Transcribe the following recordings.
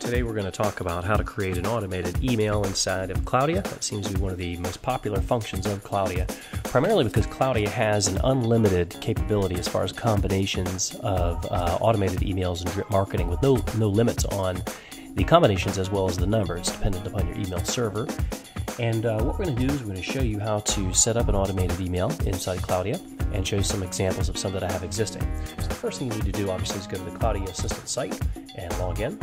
Today we're going to talk about how to create an automated email inside of Cloudia. That seems to be one of the most popular functions of Cloudia, primarily because Cloudia has an unlimited capability as far as combinations of automated emails and drip marketing with no limits on the combinations as well as the numbers, dependent upon your email server. And what we're going to do is we're going to show you how to set up an automated email inside Cloudia and show you some examples of some that I have existing. So the first thing you need to do obviously is go to the Cloudia Assistant site and log in.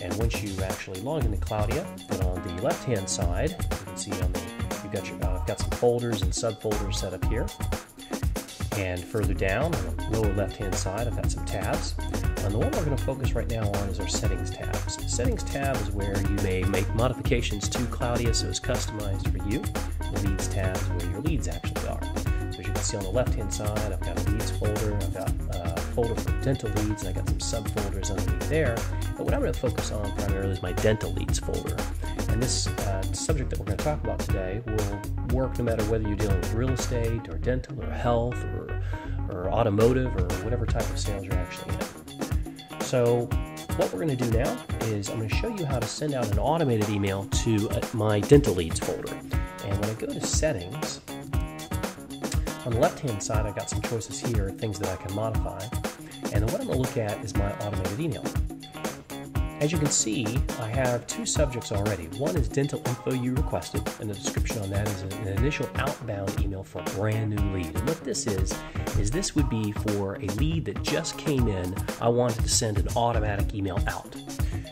And once you actually log into Cloudia, then on the left-hand side, you can see on the I've got some folders and subfolders set up here. And further down on the lower left-hand side, I've got some tabs. And the one we're going to focus right now on is our Settings tab. So the Settings tab is where you may make modifications to Cloudia so it's customized for you. The Leads tab is where your leads actually are. So as you can see on the left-hand side, I've got a Leads folder, I've got a folder for dental leads, and I've got some subfolders underneath there. And what I'm going to focus on primarily is my dental leads folder. And this subject that we're going to talk about today will work no matter whether you're dealing with real estate or dental or health or automotive or whatever type of sales you're actually in. So what we're going to do now is I'm going to show you how to send out an automated email to my dental leads folder. And when I go to settings, on the left-hand side I've got some choices here, things that I can modify. And what I'm going to look at is my automated email. As you can see, I have two subjects already. One is dental info you requested, and the description on that is an initial outbound email for a brand new lead. And what this is this would be for a lead that just came in. I wanted to send an automatic email out.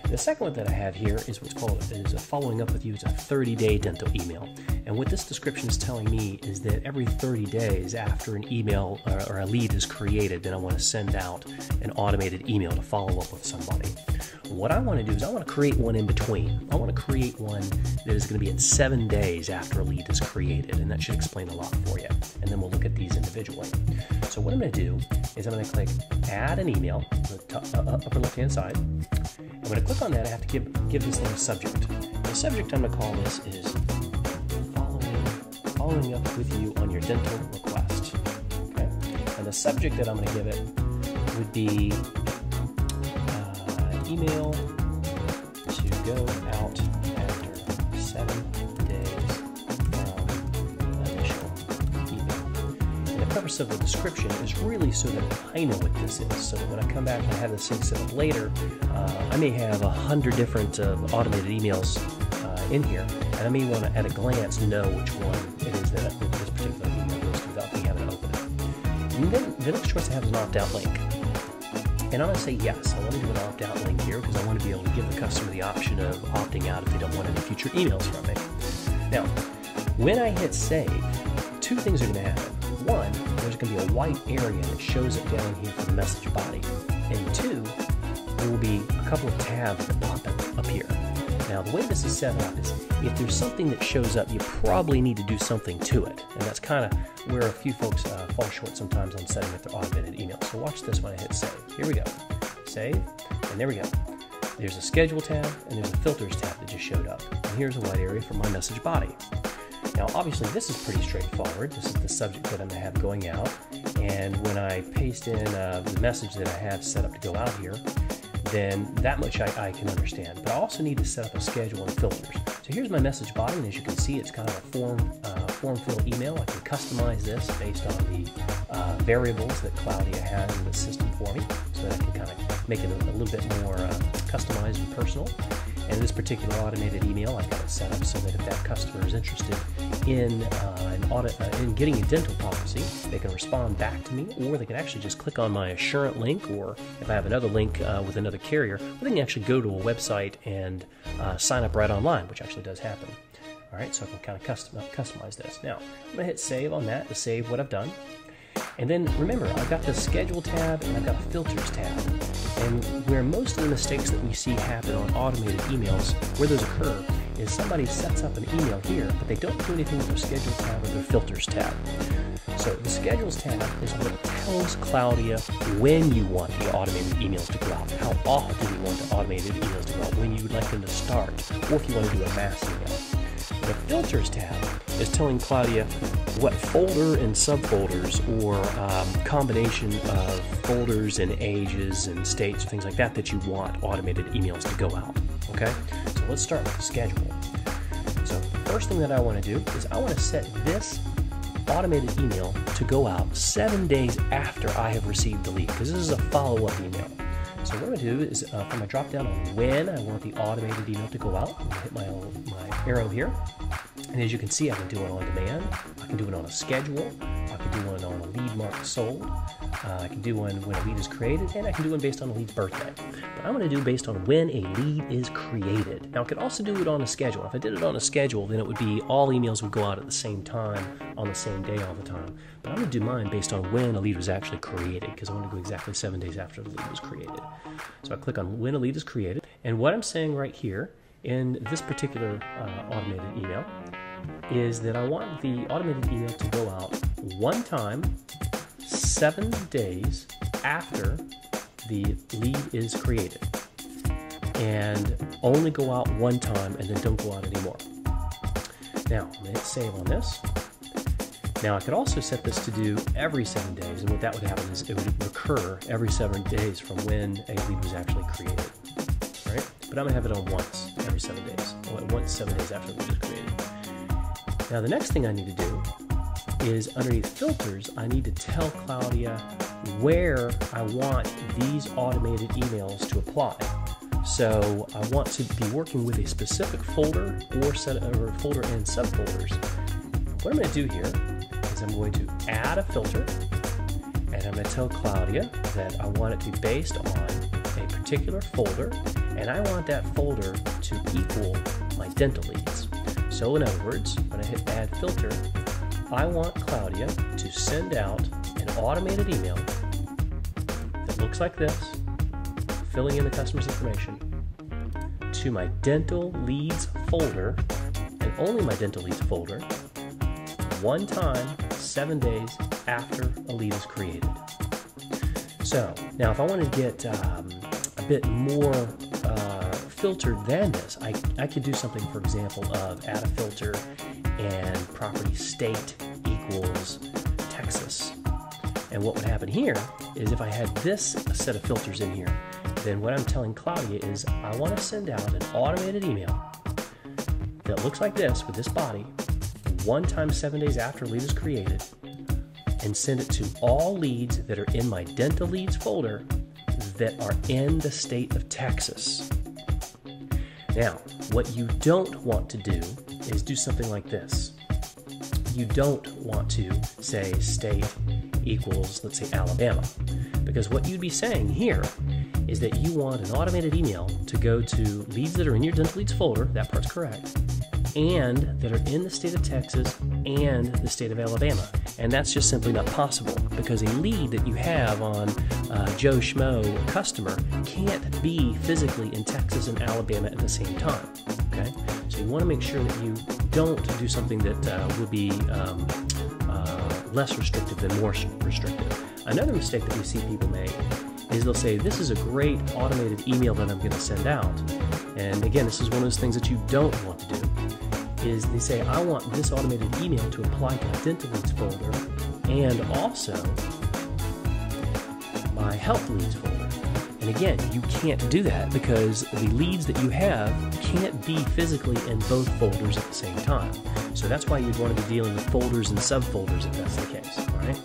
The second one that I have here is what's called a following up with you. It's a 30-day dental email. And what this description is telling me is that every 30 days after an email or a lead is created, then I want to send out an automated email to follow up with somebody. What I want to do is I want to create one in between. I want to create one that is going to be at 7 days after a lead is created, and that should explain a lot for you. And then we'll look at these individually. So what I'm going to do is I'm going to click Add an Email on the upper left-hand side. I'm going to click on that. I have to give this thing a subject. The subject I'm going to call this is following up with you on your dental request. Okay? And the subject that I'm going to give it would be email to go out after 7 days from initial email. And the purpose of the description is really so that I know what this is, so that when I come back and have this thing set up later, I may have 100 different automated emails in here, and I may want to at a glance know which one it is that this particular email goes to without me having to open it. And then the next choice I have is an opt-out link. And I'm going to say yes, I want to do an opt-out link here because I want to be able to give the customer the option of opting out if they don't want any future emails from me. Now, when I hit save, two things are going to happen. One, there's going to be a white area that shows up down here for the message body. And two, there will be a couple of tabs that pop up here. Now, the way this is set up is if there's something that shows up, you probably need to do something to it. And that's kind of where a few folks fall short sometimes on setting up their automated email. So watch this when I hit save. Here we go. Save, and there we go. There's a schedule tab, and there's a filters tab that just showed up. And here's a white area for my message body. Now, obviously, this is pretty straightforward. This is the subject that I'm going to have going out. And when I paste in the message that I have set up to go out here, then that much I can understand. But I also need to set up a schedule and filters. So here's my message body, and as you can see, it's kind of a form fill email. I can customize this based on the variables that Cloudia has in the system for me, so that I can kind of make it a little bit more customized and personal. And this particular automated email, I've got it set up so that if that customer is interested in in getting a dental policy, they can respond back to me, or they can actually just click on my Assurant link, or if I have another link with another carrier, or they can actually go to a website and sign up right online, which actually does happen. All right, so I can kind of customize this. Now, I'm going to hit save on that to save what I've done. And then remember, I've got the schedule tab and I've got a filters tab. And where most of the mistakes that we see happen on automated emails, where those occur, is somebody sets up an email here, but they don't do anything with their schedule tab or their filters tab. So the schedules tab is what tells Cloudia when you want the automated emails to go out, how often you want the automated emails to go out, when you would like them to start, or if you want to do a mass email. The filters tab is telling Cloudia what folder and subfolders or combination of folders and ages and states, things like that, that you want automated emails to go out. Okay, so let's start with the schedule. So first thing that I want to do is I want to set this automated email to go out 7 days after I have received the lead, because this is a follow-up email. So what I'm going to do is for my drop down on when I want the automated email to go out, I'm going to hit my arrow here. And as you can see, I can do it on demand, I can do it on a schedule, I can do one on a lead marked sold, I can do one when a lead is created, and I can do one based on a lead's birthday. But I'm going to do based on when a lead is created. Now I could also do it on a schedule. If I did it on a schedule, then it would be all emails would go out at the same time, on the same day all the time. But I'm going to do mine based on when a lead was actually created, because I want to go exactly 7 days after the lead was created. So I click on when a lead is created, and what I'm saying right here in this particular automated email is that I want the automated email to go out one time 7 days after the lead is created, and only go out one time and then don't go out anymore. Now I'm going to hit save on this. Now I could also set this to do every 7 days, and what that would happen is it would recur every 7 days from when a lead was actually created. All right? But I'm going to have it on once every 7 days, once 7 days after the lead is created. Now the next thing I need to do is underneath filters, I need to tell Cloudia where I want these automated emails to apply. So I want to be working with a specific folder or folder and subfolders. What I'm going to do here is I'm going to add a filter, and I'm going to tell Cloudia that I want it to be based on a particular folder, and I want that folder to equal my dental leads. So in other words, when I hit add filter, I want Cloudia to send out an automated email that looks like this, filling in the customer's information, to my dental leads folder, and only my dental leads folder, one time 7 days after a lead is created. So now if I want to get a bit more filtered than this, I could do something, for example, of add a filter and property state equals Texas. And what would happen here is if I had this set of filters in here, then what I'm telling Cloudia is I want to send out an automated email that looks like this with this body, one time 7 days after a lead is created, and send it to all leads that are in my dental leads folder that are in the state of Texas. Now, what you don't want to do is do something like this. You don't want to say state equals, let's say, Alabama, because what you'd be saying here is that you want an automated email to go to leads that are in your dental leads folder, that part's correct, and that are in the state of Texas and the state of Alabama. And that's just simply not possible, because a lead that you have on Joe Schmo customer can't be physically in Texas and Alabama at the same time. Okay, so you want to make sure that you don't do something that would be less restrictive than more restrictive. Another mistake that we see people make is they'll say, this is a great automated email that I'm going to send out. And again, this is one of those things that you don't want to do, is they say, I want this automated email to apply to my dental leads folder and also my health leads folder. And again, you can't do that because the leads that you have can't be physically in both folders at the same time. So that's why you'd want to be dealing with folders and subfolders if that's the case, all right?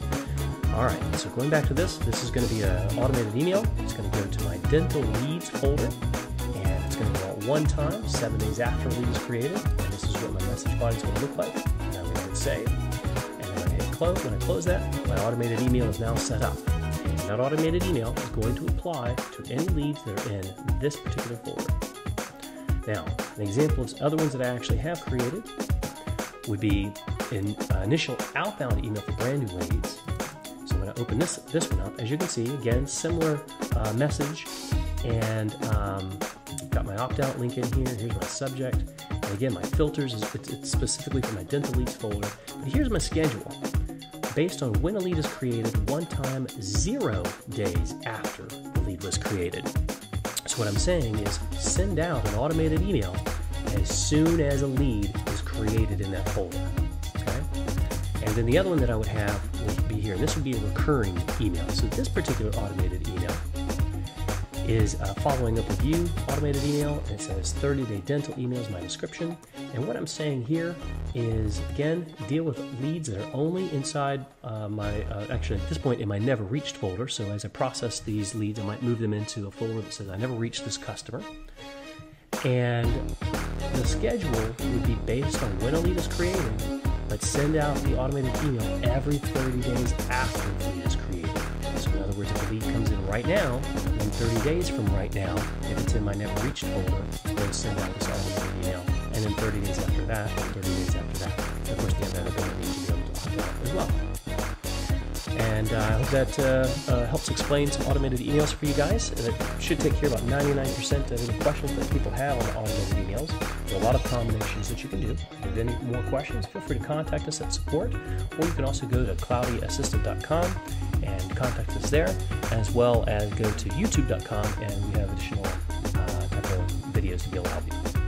All right, so going back to this is going to be an automated email. It's going to go to my dental leads folder, and it's going to go out one time, 7 days after a lead is created, and this is what my message body is going to look like. And I'm going to hit save, and then I'm going to hit close. When I close that, my automated email is now set up. And that automated email is going to apply to any leads that are in this particular folder. Now, an example of other ones that I actually have created would be an initial outbound email for brand new leads. So when I open this one up, as you can see, again, similar message, and got my opt-out link in here. Here's my subject, and again, my filters it's specifically for my dental leads folder. But here's my schedule, based on when a lead is created, one time 0 days after the lead was created. So what I'm saying is send out an automated email as soon as a lead is created in that folder. Okay? And then the other one that I would have would be here, and this would be a recurring email. So this particular automated email is following up with you, automated email. It says 30-day dental email is my description. And what I'm saying here is, again, deal with leads that are only inside actually at this point in my never reached folder. So as I process these leads, I might move them into a folder that says I never reached this customer. And the schedule would be based on when a lead is created, but send out the automated email every 30 days after the lead is created. So in other words, if a lead comes in right now, then 30 days from right now, if it's in my never reached folder, then send out this automated email. And then 30 days after that, and 30 days after that. And of course, the availability to be able to opt out as well. And I hope that helps explain some automated emails for you guys. It should take care of about 99% of any questions that people have on automated emails. There are a lot of combinations that you can do. If you have any more questions, feel free to contact us at support, or you can also go to cloudiaassistant.com and contact us there, as well as go to youtube.com, and we have additional type of videos to be able to help you.